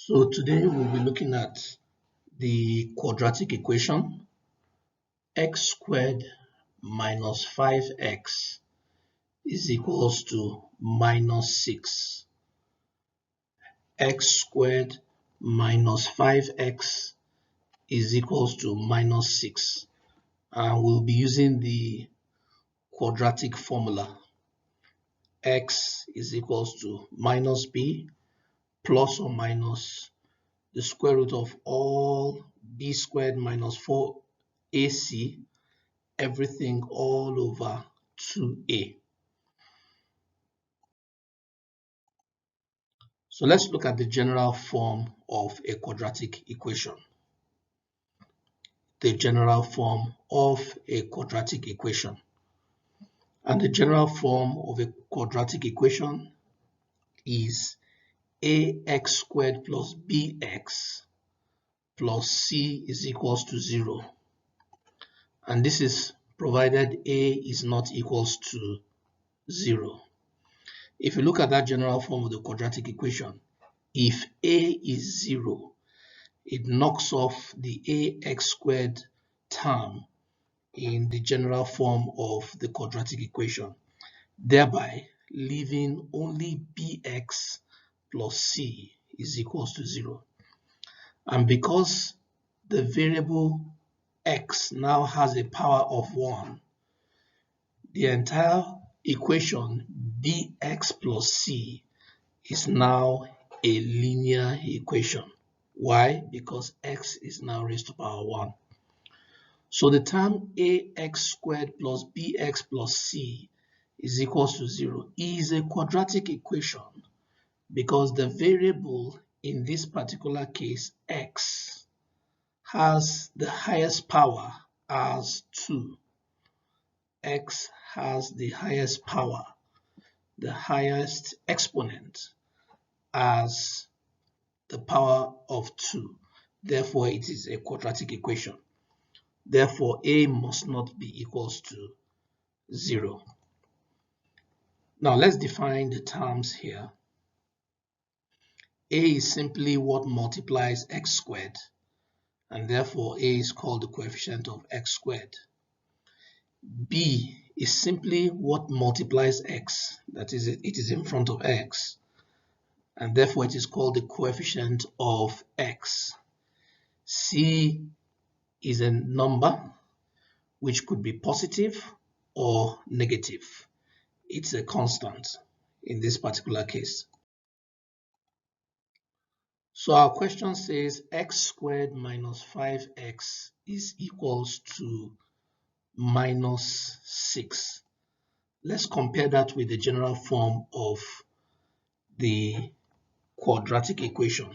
So today we'll be looking at the quadratic equation x squared minus 5x is equals to minus 6. X squared minus 5x is equals to minus 6. And we'll be using the quadratic formula. X is equals to minus b plus or minus the square root of all b squared minus 4ac, everything all over 2a. So let's look at the general form of a quadratic equation. The general form of a quadratic equation. And the general form of a quadratic equation is ax squared plus bx plus c is equals to 0. And this is provided a is not equals to 0. If you look at that general form of the quadratic equation, if a is 0, it knocks off the ax squared term in the general form of the quadratic equation, thereby leaving only bx plus c is equals to 0. And because the variable x now has a power of 1, the entire equation bx plus c is now a linear equation. Why? Because x is now raised to power 1. So the term ax squared plus bx plus c is equals to 0 is a quadratic equation because the variable in this particular case, x, has the highest power as 2. X has the highest power, the highest exponent as the power of 2. Therefore, it is a quadratic equation. Therefore, a must not be equals to 0. Now, let's define the terms here. A is simply what multiplies x squared, and therefore a is called the coefficient of x squared. B is simply what multiplies x, that is, it is in front of x, and therefore it is called the coefficient of x. C is a number which could be positive or negative. It's a constant in this particular case. So our question says x squared minus 5x is equals to minus 6. Let's compare that with the general form of the quadratic equation.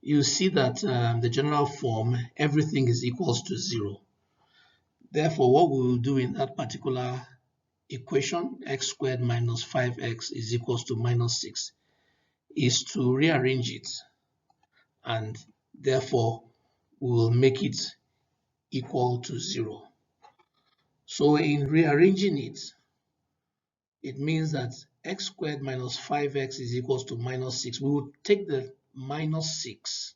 You see that the general form, everything is equals to 0. Therefore, what we will do in that particular equation, x squared minus 5x is equals to minus 6, is to rearrange it, and therefore we will make it equal to 0. So in rearranging it, it means that x squared minus 5x is equals to minus 6. We will take the minus 6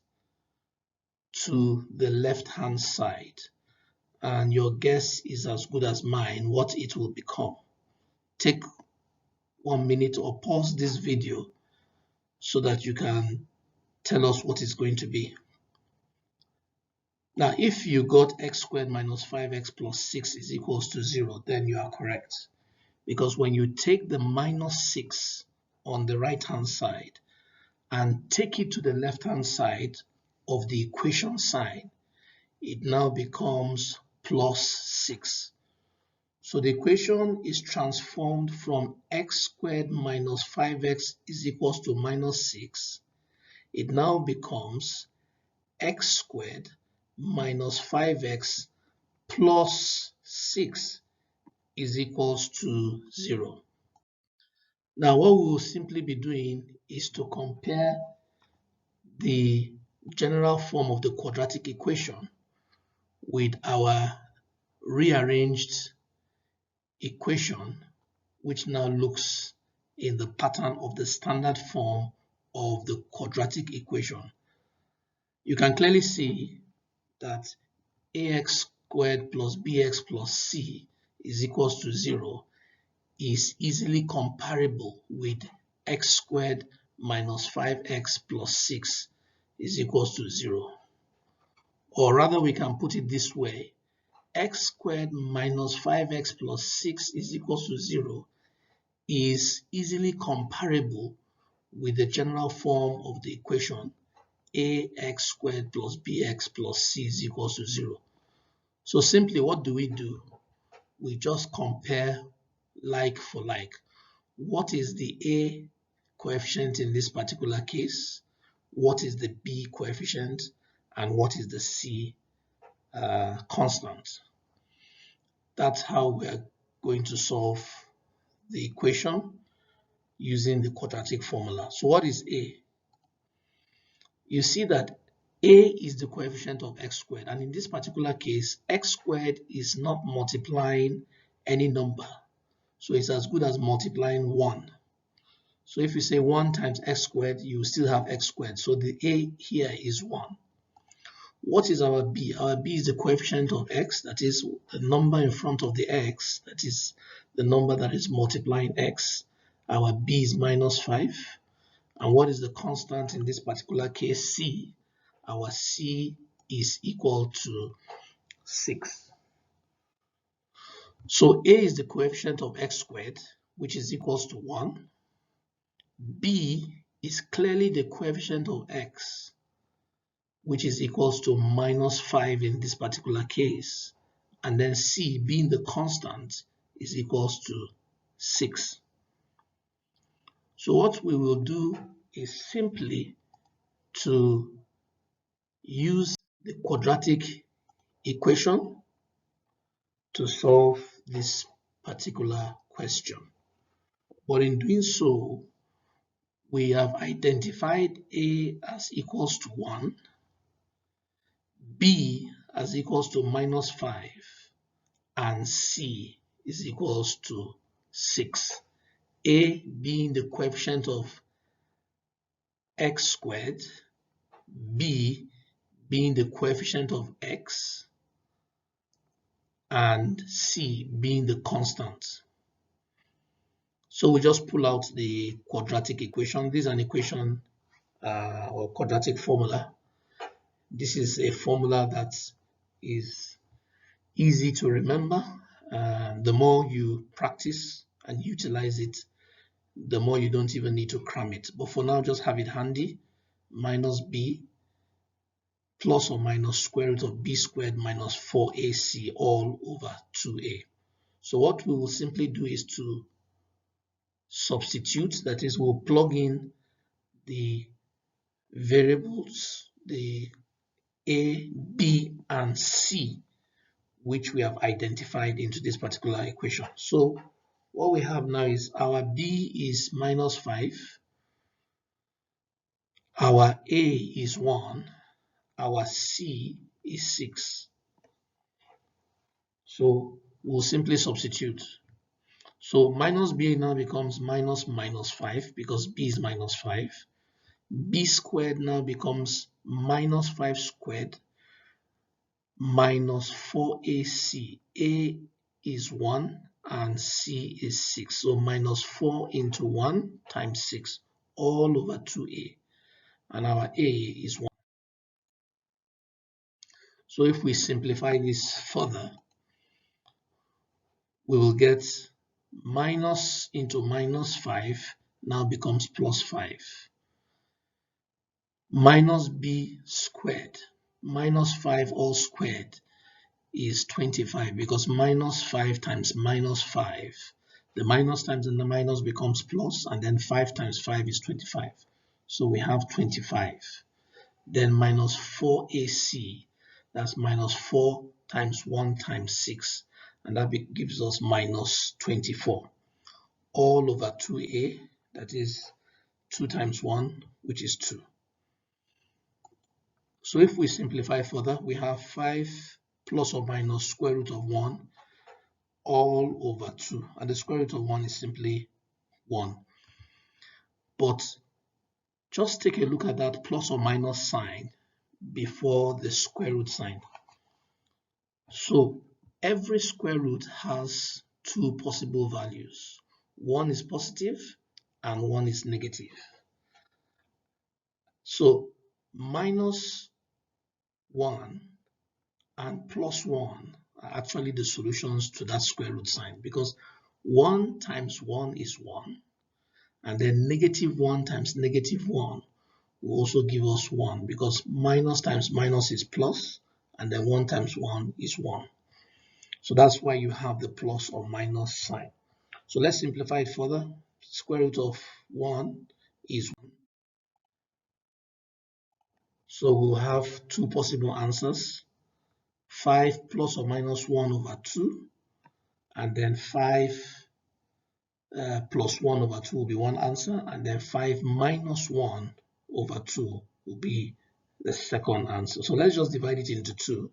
to the left-hand side, and your guess is as good as mine what it will become. Take 1 minute or pause this video so that you can tell us what it's going to be. Now, if you got x squared minus 5x plus 6 is equals to 0, then you are correct. Because when you take the minus 6 on the right-hand side and take it to the left-hand side of the equation sign, it now becomes plus 6. So the equation is transformed from x squared minus 5x is equals to minus 6. It now becomes x squared minus 5x plus 6 is equals to 0. Now what we will simply be doing is to compare the general form of the quadratic equation with our rearranged equation, which now looks in the pattern of the standard form of the quadratic equation, you can clearly see that ax squared plus bx plus c is equals to 0 is easily comparable with x squared minus 5x plus 6 is equals to 0. Or rather, we can put it this way: x squared minus 5x plus 6 is equals to 0 is easily comparable with the general form of the equation ax squared plus bx plus c is equals to 0. So simply, what do? We just compare like for like. What is the a coefficient in this particular case? What is the b coefficient? And what is the c constant? That's how we are going to solve the equation using the quadratic formula. So what is a? You see that a is the coefficient of x squared, and in this particular case, x squared is not multiplying any number, so it's as good as multiplying 1. So if you say 1 times x squared, you still have x squared, so the a here is 1. What is our b? Our b is the coefficient of x, that is the number in front of the x, that is the number that is multiplying x. Our b is minus 5. And what is the constant in this particular case? C. Our c is equal to 6. So a is the coefficient of x squared, which is equals to 1. B is clearly the coefficient of x, which is equals to minus 5 in this particular case. And then c, being the constant, is equals to 6. So what we will do is simply to use the quadratic equation to solve this particular question. But in doing so, we have identified a as equals to 1, b as equals to minus 5, and c is equals to 6. A being the coefficient of x squared, b being the coefficient of x, and c being the constant. So we just pull out the quadratic equation. This is an equation or quadratic formula. This is a formula that is easy to remember. The more you practice and utilize it, the more you don't even need to cram it. But for now, just have it handy. Minus b plus or minus square root of b squared minus 4ac all over 2a. So what we will simply do is to substitute, that is, we'll plug in the variables, the a, b, and c, which we have identified into this particular equation. So what we have now is our b is minus 5, our a is 1, our c is 6. So we'll simply substitute. So minus b now becomes minus minus 5 because b is minus 5. B squared now becomes minus 5 squared minus 4ac. A is 1 and c is 6. So minus 4 into 1 times 6 all over 2a. And our a is 1. So if we simplify this further, we will get minus into minus 5 now becomes plus 5. Minus b squared, minus 5 all squared is 25 because minus 5 times minus 5. The minus times and the minus becomes plus, and then 5 times 5 is 25. So we have 25. Then minus 4ac, that's minus 4 times 1 times 6, and that gives us minus 24 all over 2a, that is 2 times 1, which is 2. So if we simplify further, we have 5 plus or minus square root of 1 all over 2, and the square root of 1 is simply 1. But Just take a look at that plus or minus sign before the square root sign. So every square root has two possible values. One is positive and one is negative. So minus 1 and plus 1 are actually the solutions to that square root sign, because 1 times 1 is 1, and then negative 1 times negative 1 will also give us 1, because minus times minus is plus, and then 1 times 1 is 1. So that's why you have the plus or minus sign. So let's simplify it further. Square root of 1 is 1. So we'll have two possible answers. 5 plus or minus 1 over 2, and then 5 plus 1 over 2 will be one answer, and then 5 minus 1 over 2 will be the second answer. So let's just divide it into two.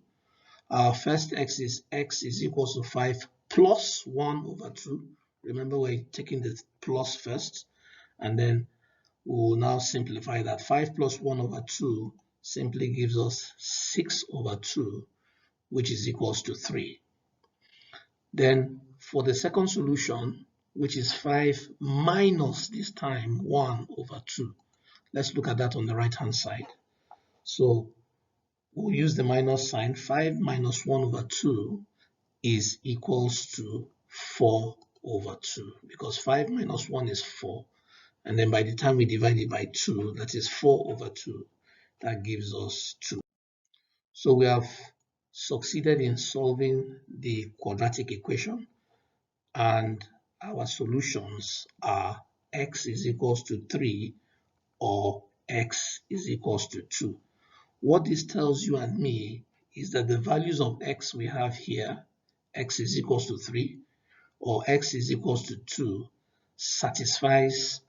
Our first x is equals to 5 plus 1 over 2. Remember, we're taking the plus first, and then we'll now simplify that. 5 plus 1 over 2 simply gives us 6 over 2, which is equals to 3. Then for the second solution, which is 5 minus this time 1 over 2, let's look at that on the right hand side. So we'll use the minus sign. 5 minus 1 over 2 is equals to 4 over 2, because 5 minus 1 is 4, and then by the time we divide it by 2, that is 4 over 2, that gives us 2. So we have succeeded in solving the quadratic equation, and our solutions are x is equals to 3 or x is equals to 2. What this tells you and me is that the values of x we have here, x is equals to 3 or x is equals to 2, satisfies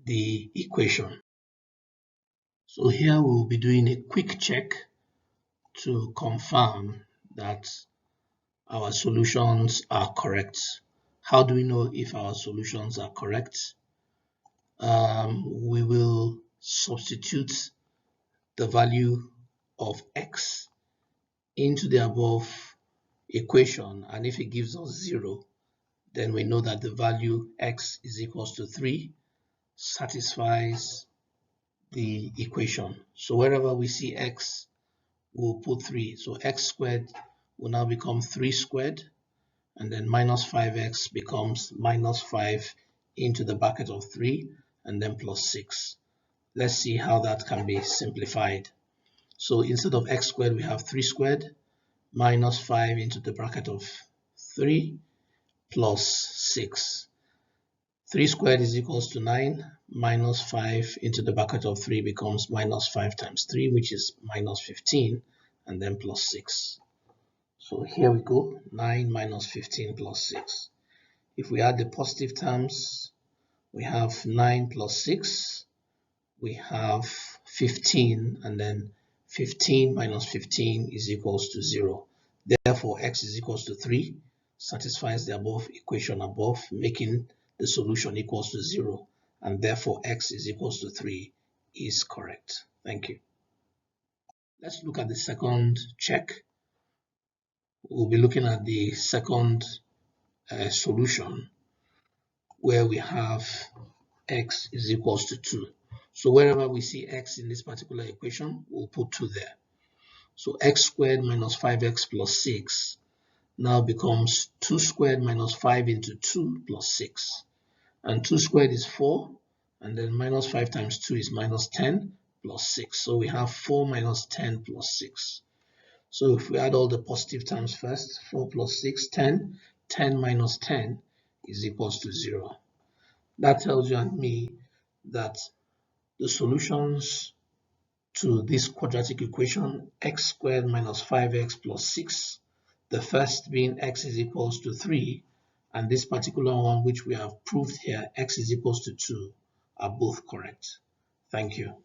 the equation. So here we'll be doing a quick check to confirm that our solutions are correct. How do we know if our solutions are correct? We will substitute the value of x into the above equation, and if it gives us 0, then we know that the value x is equals to 3 satisfies the equation. So wherever we see x, we'll put 3. So x squared will now become 3 squared, and then minus 5x becomes minus 5 into the bracket of 3, and then plus 6. Let's see how that can be simplified. So instead of x squared, we have 3 squared minus 5 into the bracket of 3 plus 6. 3 squared is equals to 9, minus 5 into the bracket of 3 becomes minus 5 times 3, which is minus 15, and then plus 6. So here we go, 9 minus 15 plus 6. If we add the positive terms, we have 9 plus 6, we have 15, and then 15 minus 15 is equals to 0. Therefore, x is equals to 3, satisfies the above equation above, making the solution equals to 0, and therefore x is equals to 3 is correct. Thank you. Let's look at the second check. We'll be looking at the second solution, where we have x is equals to 2. So wherever we see x in this particular equation, we'll put 2 there. So x squared minus 5x plus 6 now becomes 2 squared minus 5 into 2 plus 6. And 2 squared is 4, and then minus 5 times 2 is minus 10 plus 6. So we have 4 minus 10 plus 6. So if we add all the positive terms first, 4 plus 6, 10. 10 minus 10 is equals to 0. That tells you and me that the solutions to this quadratic equation, x squared minus 5x plus 6, the first being x is equals to 3, and this particular one which we have proved here, x is equals to 2, are both correct. Thank you.